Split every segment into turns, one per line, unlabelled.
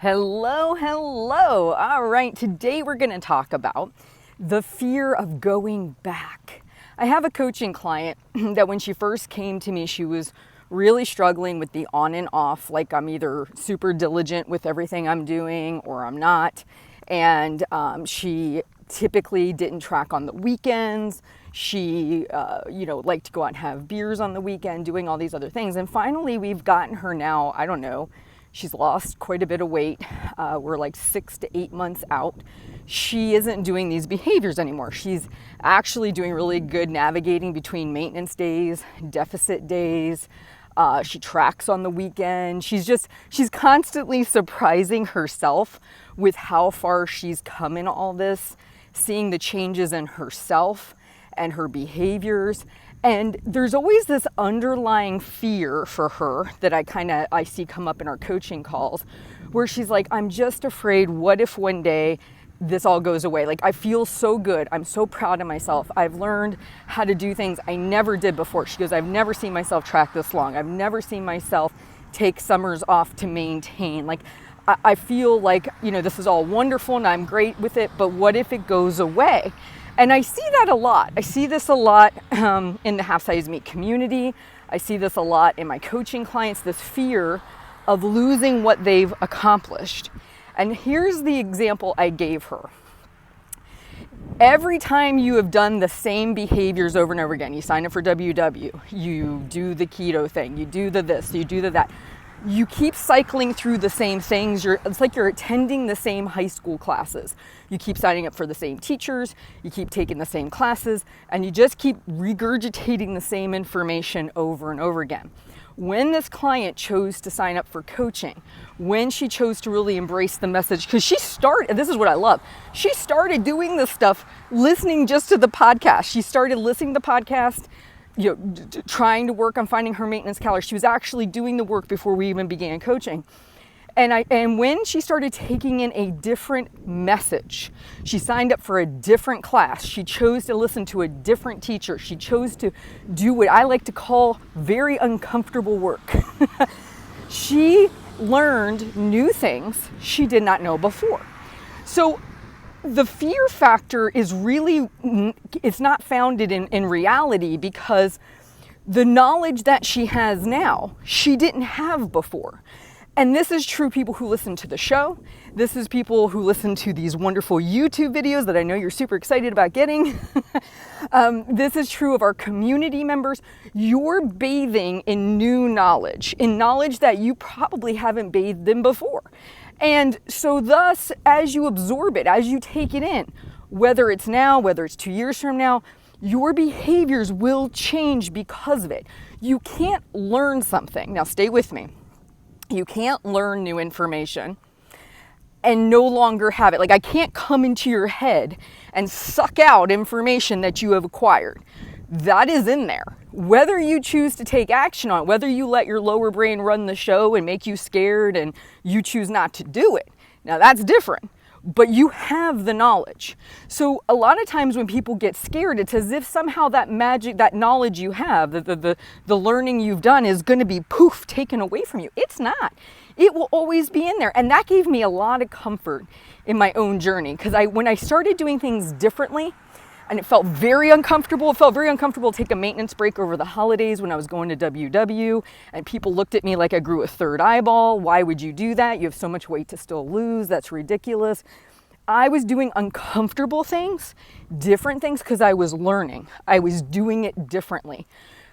Hello, hello. All right, today we're going to talk about the fear of going back. I have a coaching client that when she first came to me, she was really struggling with the on and off, like I'm either super diligent with everything I'm doing or I'm not. And she typically didn't track on the weekends. She, liked to go out and have beers on the weekend, doing all these other things. And finally, we've gotten her now, I don't know, she's lost quite a bit of weight. We're like 6 to 8 months out. She isn't doing these behaviors anymore. She's actually doing really good navigating between maintenance days, deficit days. She tracks on the weekend. She's constantly surprising herself with how far she's come in all this, seeing the changes in herself and her behaviors. And there's always this underlying fear for her that I see come up in our coaching calls, where she's like, I'm just afraid, what if one day this all goes away? Like, I feel so good. I'm so proud of myself. I've learned how to do things I never did before. She goes, I've never seen myself track this long. I've never seen myself take summers off to maintain. Like, I feel like, this is all wonderful and I'm great with it, but what if it goes away? And I see that a lot. I see this a lot in the Half Size Meat community. I see this a lot in my coaching clients, this fear of losing what they've accomplished. And here's the example I gave her. Every time you have done the same behaviors over and over again, you sign up for WW, you do the keto thing, you do the this, you do the that. You keep cycling through the same things. It's like you're attending the same high school classes. You keep signing up for the same teachers, you keep taking the same classes, and you just keep regurgitating the same information over and over again. When this client chose to sign up for coaching, when she chose to really embrace the message, because this is what I love, she started doing this stuff, listening just to the podcast. She started listening to the podcast, trying to work on finding her maintenance calories. She was actually doing the work before we even began coaching. And when she started taking in a different message, she signed up for a different class. She chose to listen to a different teacher. She chose to do what I like to call very uncomfortable work. She learned new things she did not know before. So the fear factor is really, it's not founded in reality, because the knowledge that she has now, she didn't have before. And this is true people who listen to the show. This is people who listen to these wonderful YouTube videos that I know you're super excited about getting. This is true of our community members. You're bathing in new knowledge, in knowledge that you probably haven't bathed in before. And so thus, as you absorb it, as you take it in, whether it's now, whether it's 2 years from now, your behaviors will change because of it. You can't learn something. Now stay with me. You can't learn new information and no longer have it. Like, I can't come into your head and suck out information that you have acquired. That is in there. Whether you choose to take action on it, whether you let your lower brain run the show and make you scared and you choose not to do it, now that's different. But you have the knowledge. So a lot of times when people get scared, it's as if somehow that magic, that knowledge you have, the learning you've done is going to be poof, taken away from you. It's not. It will always be in there. And that gave me a lot of comfort in my own journey, because when I started doing things differently, and it felt very uncomfortable. It felt very uncomfortable to take a maintenance break over the holidays when I was going to WW, and people looked at me like I grew a third eyeball. Why would you do that? You have so much weight to still lose. That's ridiculous. I was doing uncomfortable things, different things, because I was learning. I was doing it differently.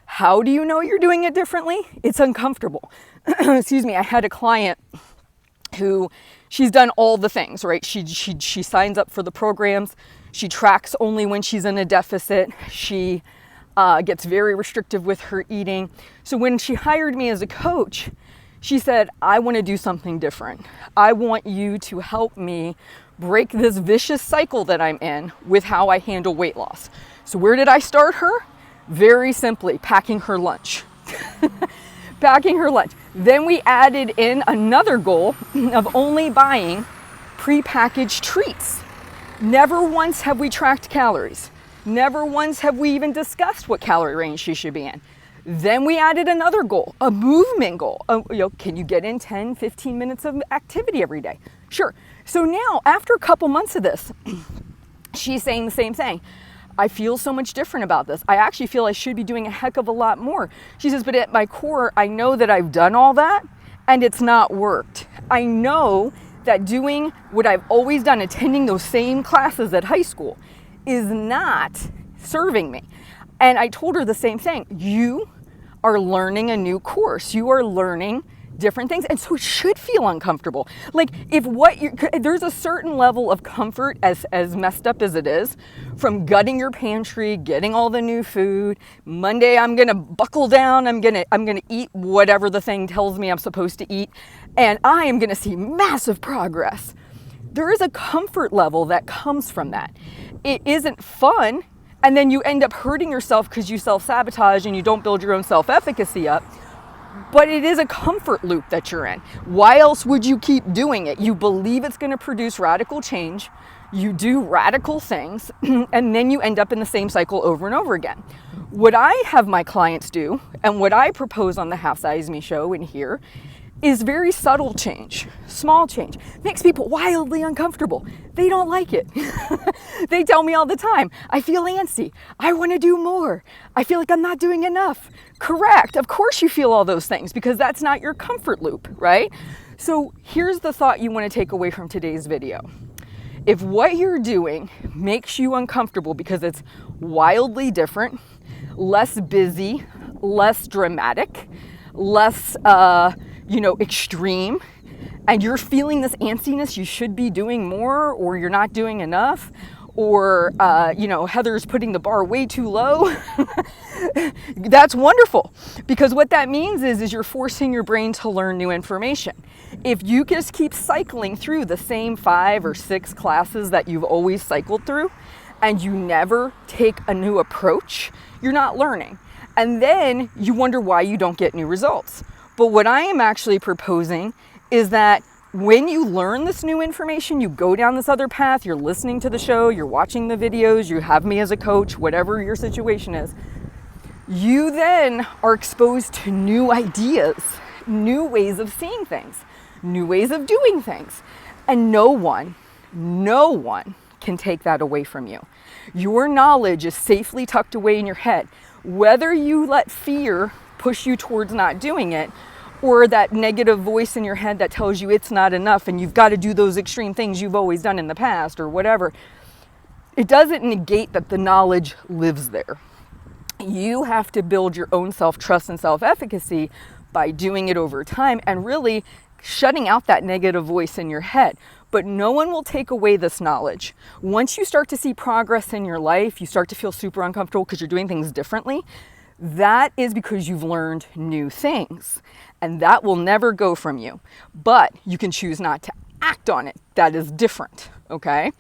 How do you know you're doing it differently? It's uncomfortable. Excuse me. I had a client who, she's done all the things, right? She signs up for the programs. She tracks only when she's in a deficit. She gets very restrictive with her eating. So when she hired me as a coach, she said, I want to do something different. I want you to help me break this vicious cycle that I'm in with how I handle weight loss. So where did I start her? Very simply, packing her lunch. Packing her lunch. Then we added in another goal of only buying prepackaged treats. Never once have we tracked calories. Never once have we even discussed what calorie range she should be in. Then we added another goal, a movement goal. Can you get in 10, 15 minutes of activity every day? Sure. So now, after a couple months of this, she's saying the same thing. I feel so much different about this. I actually feel I should be doing a heck of a lot more. She says, but at my core, I know that I've done all that and it's not worked. I know that doing what I've always done, attending those same classes at high school, is not serving me. And I told her the same thing. You are learning a new course. You are learning different things. And so it should feel uncomfortable. Like there's a certain level of comfort, as messed up as it is, from gutting your pantry, getting all the new food. Monday, I'm going to buckle down. I'm going to eat whatever the thing tells me I'm supposed to eat. And I am going to see massive progress. There is a comfort level that comes from that. It isn't fun. And then you end up hurting yourself because you self-sabotage and you don't build your own self-efficacy up. But it is a comfort loop that you're in. Why else would you keep doing it? You believe it's going to produce radical change. You do radical things, and then you end up in the same cycle over and over again. What I have my clients do, and what I propose on the Half Size Me show in here, is very subtle change, small change. Makes people wildly uncomfortable. They don't like it. They tell me all the time, I feel antsy. I want to do more. I feel like I'm not doing enough. Correct. Of course you feel all those things because that's not your comfort loop, right? So here's the thought you want to take away from today's video. If what you're doing makes you uncomfortable because it's wildly different, less busy, less dramatic, less extreme, and you're feeling this antsiness, you should be doing more, or you're not doing enough, or Heather's putting the bar way too low, that's wonderful, because what that means is you're forcing your brain to learn new information. If you just keep cycling through the same 5 or 6 classes that you've always cycled through, and you never take a new approach, you're not learning. And then you wonder why you don't get new results. But what I am actually proposing is that when you learn this new information, you go down this other path, you're listening to the show, you're watching the videos, you have me as a coach, whatever your situation is, you then are exposed to new ideas, new ways of seeing things, new ways of doing things. And no one can take that away from you. Your knowledge is safely tucked away in your head. Whether you let fear push you towards not doing it, or that negative voice in your head that tells you it's not enough and you've got to do those extreme things you've always done in the past or whatever, it doesn't negate that the knowledge lives there. You have to build your own self-trust and self-efficacy by doing it over time and really shutting out that negative voice in your head. But no one will take away this knowledge. Once you start to see progress in your life, you start to feel super uncomfortable because you're doing things differently. That is because you've learned new things, and that will never go from you. But you can choose not to act on it. That is different, okay?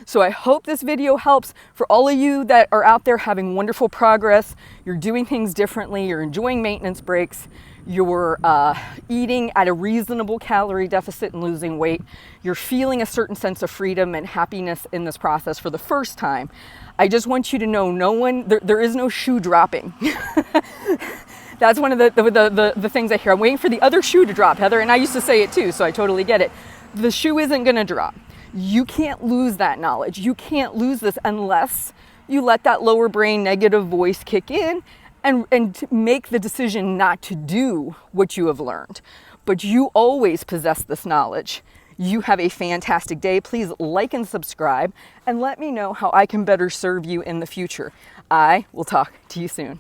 So I hope this video helps for all of you that are out there having wonderful progress. You're doing things differently. You're enjoying maintenance breaks. You're eating at a reasonable calorie deficit and losing weight. You're feeling a certain sense of freedom and happiness in this process for the first time. I just want you to know there is no shoe dropping. That's one of the things I hear. I'm waiting for the other shoe to drop, Heather, and I used to say it too, so I totally get it. The shoe isn't going to drop. You can't lose that knowledge. You can't lose this unless you let that lower brain negative voice kick in and make the decision not to do what you have learned. But you always possess this knowledge. You have a fantastic day. Please like and subscribe and let me know how I can better serve you in the future. I will talk to you soon.